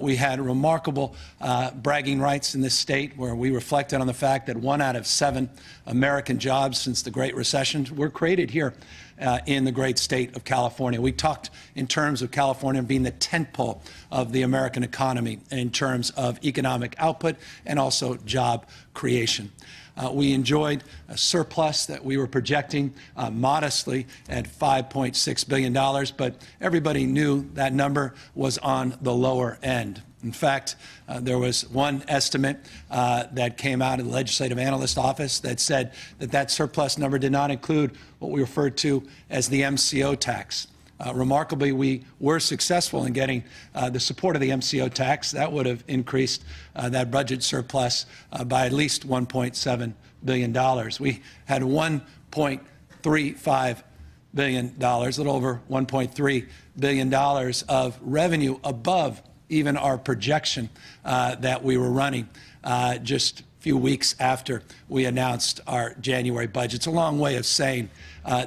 We had remarkable bragging rights in this state where we reflected on the fact that 1 out of 7 American jobs since the Great Recession were created here in the great state of California. We talked in terms of California being the tentpole of the American economy in terms of economic output and also job creation. We enjoyed a surplus that we were projecting modestly at $5.6 billion, but everybody knew that number was on the lower end. In fact, there was one estimate that came out of the Legislative Analyst Office that said that that surplus number did not include what we referred to as the MCO tax. Remarkably, we were successful in getting the support of the MCO tax. That would have increased that budget surplus by at least $1.7 billion. We had $1.35 billion, a little over $1.3 billion of revenue above even our projection that we were running just a few weeks after we announced our January budget. It's a long way of saying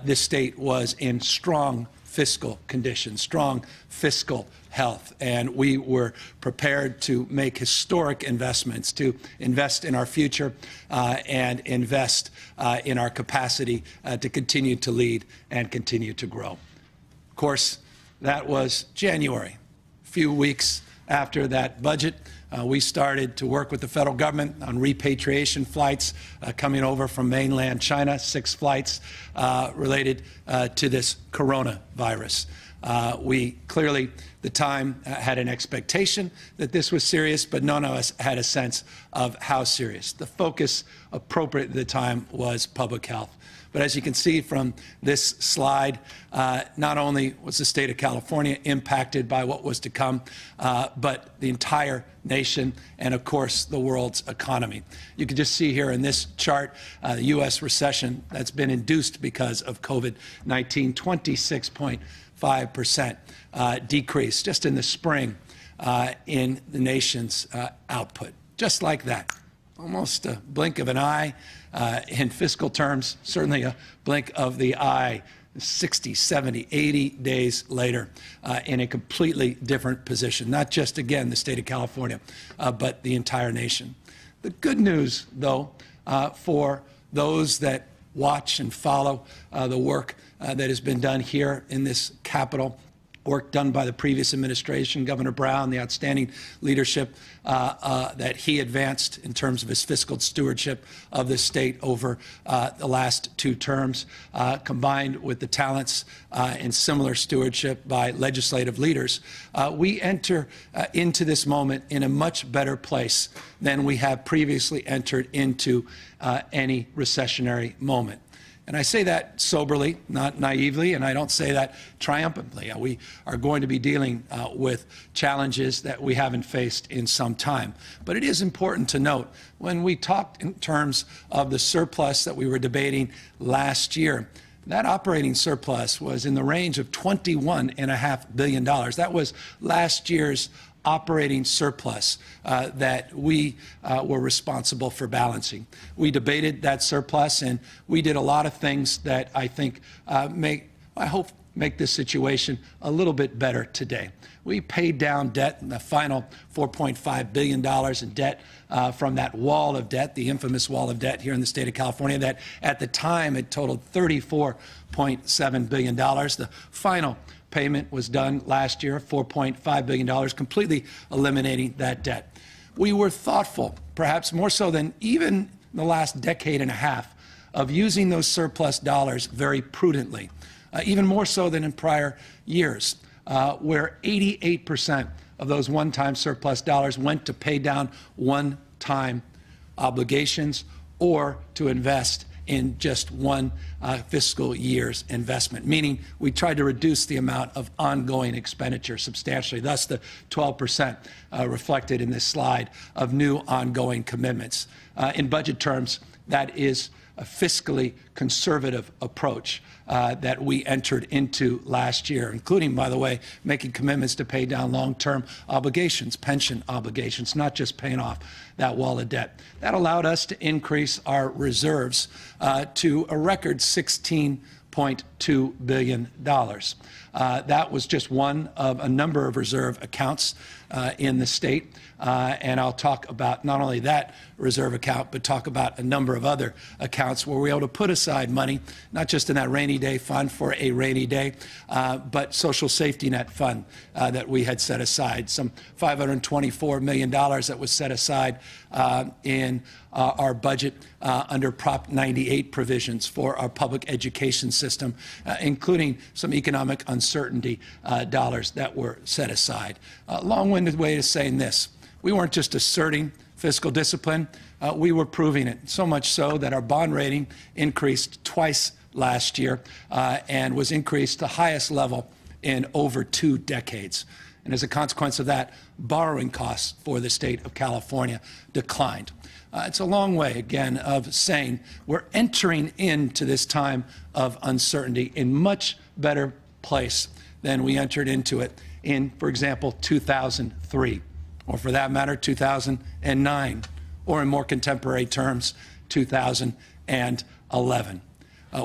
this state was in strong fiscal condition, strong fiscal health, and we were prepared to make historic investments, to invest in our future and invest in our capacity to continue to lead and continue to grow. Of course, that was January. A few weeks after that budget, we started to work with the federal government on repatriation flights coming over from mainland China, 6 flights related to this coronavirus. We clearly, at the time, had an expectation that this was serious, but none of us had a sense of how serious. The focus appropriate at the time was public health. But as you can see from this slide, not only was the state of California impacted by what was to come, but the entire nation and, of course, the world's economy. You can just see here in this chart the U.S. recession that's been induced because of COVID-19, 26.5% decrease just in the spring in the nation's output. Just like that. Almost a blink of an eye. In fiscal terms, certainly a blink of the eye, 60, 70, 80 days later in a completely different position. Not just, again, the state of California, but the entire nation. The good news, though, for those that watch and follow the work that has been done here in this Capitol, work done by the previous administration, Governor Brown, the outstanding leadership that he advanced in terms of his fiscal stewardship of the state over the last 2 terms, combined with the talents and similar stewardship by legislative leaders, we enter into this moment in a much better place than we have previously entered into any recessionary moment. And I say that soberly, not naively, and I don't say that triumphantly. We are going to be dealing with challenges that we haven't faced in some time. But it is important to note, when we talked in terms of the surplus that we were debating last year, that operating surplus was in the range of $21.5 billion. That was last year's operating surplus that we were responsible for balancing. We debated that surplus, and we did a lot of things that I think I hope make this situation a little bit better today. We paid down debt, the final $4.5 billion in debt from that wall of debt, the infamous wall of debt here in the state of California, that at the time it totaled $34.7 billion. The final payment was done last year, $4.5 billion, completely eliminating that debt. We were thoughtful, perhaps more so than even the last decade and a half, of using those surplus dollars very prudently, even more so than in prior years, where 88% of those one-time surplus dollars went to pay down one-time obligations or to invest in just one fiscal year's investment, meaning we tried to reduce the amount of ongoing expenditure substantially, thus the 12% reflected in this slide of new ongoing commitments. In budget terms, that is a fiscally conservative approach that we entered into last year, including, by the way, making commitments to pay down long-term obligations, pension obligations, not just paying off that wall of debt. That allowed us to increase our reserves to a record $16.2 billion. That was just one of a number of reserve accounts in the state. And I'll talk about not only that reserve account, but talk about a number of other accounts where we're able to put aside money, not just in that rainy day fund for a rainy day, but social safety net fund that we had set aside, some $524 million that was set aside in our budget under Prop 98 provisions for our public education system, including some economic uncertainty dollars that were set aside. Long-winded way of saying this: we weren't just asserting fiscal discipline, we were proving it, so much so that our bond rating increased twice last year and was increased to the highest level in over 2 decades. And as a consequence of that, borrowing costs for the state of California declined. It's a long way, again, of saying we're entering into this time of uncertainty in much better place than we entered into it in, for example, 2003, or for that matter, 2009, or in more contemporary terms, 2011.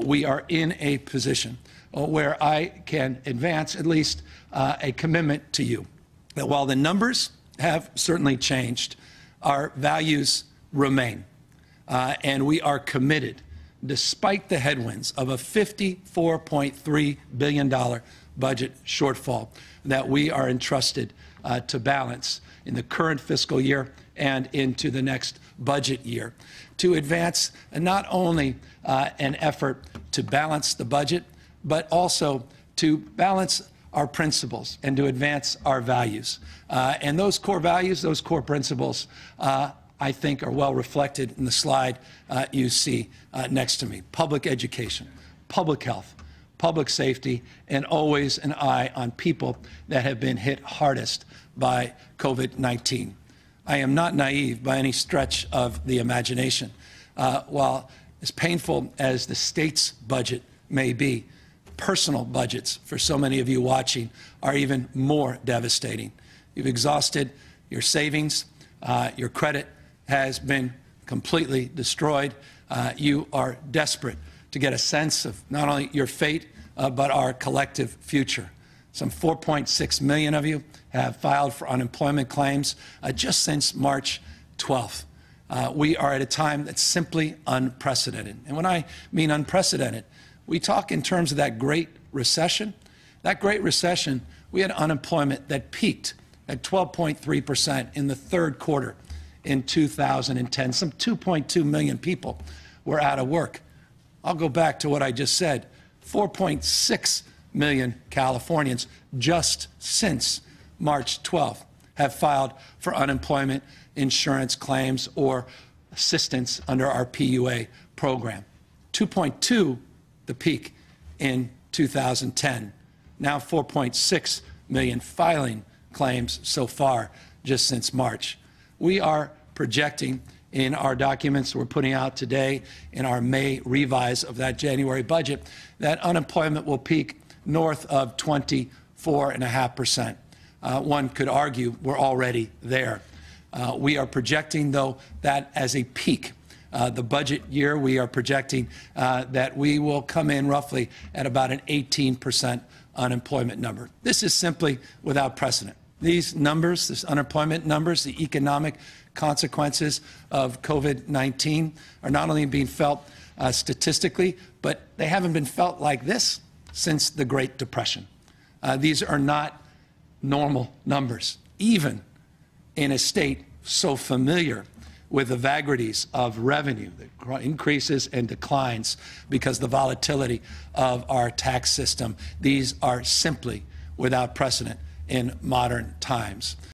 We are in a position where I can advance at least a commitment to you that while the numbers have certainly changed, our values remain. And we are committed, despite the headwinds of a $54.3 billion budget shortfall that we are entrusted to balance in the current fiscal year and into the next budget year, to advance not only an effort to balance the budget, but also to balance our principles and to advance our values. And those core values, those core principles, I think are well reflected in the slide you see next to me. Public education, public health, public safety, and always an eye on people that have been hit hardest by COVID-19. I am not naive by any stretch of the imagination. While as painful as the state's budget may be, personal budgets for so many of you watching are even more devastating. You've exhausted your savings, your credit has been completely destroyed. You are desperate to get a sense of not only your fate, but our collective future. Some 4.6 million of you have filed for unemployment claims just since March 12th. We are at a time that's simply unprecedented. And when I mean unprecedented, we talk in terms of that Great Recession. That Great Recession, we had unemployment that peaked at 12.3% in the third quarter in 2010. Some 2.2 million people were out of work. I'll go back to what I just said. 4.6 million Californians just since March 12th have filed for unemployment insurance claims or assistance under our PUA program. 2.2, the peak in 2010. Now 4.6 million filing claims so far just since March. We are projecting in our documents we're putting out today in our May revise of that January budget that unemployment will peak north of 24.5%. One could argue we're already there. We are projecting, though, that as a peak. The budget year, we are projecting that we will come in roughly at about an 18% unemployment number. This is simply without precedent. These numbers, these unemployment numbers, the economic consequences of COVID-19 are not only being felt statistically, but they haven't been felt like this since the Great Depression. These are not normal numbers, even in a state so familiar with the vagaries of revenue, the increases and declines because of the volatility of our tax system. These are simply without precedent in modern times.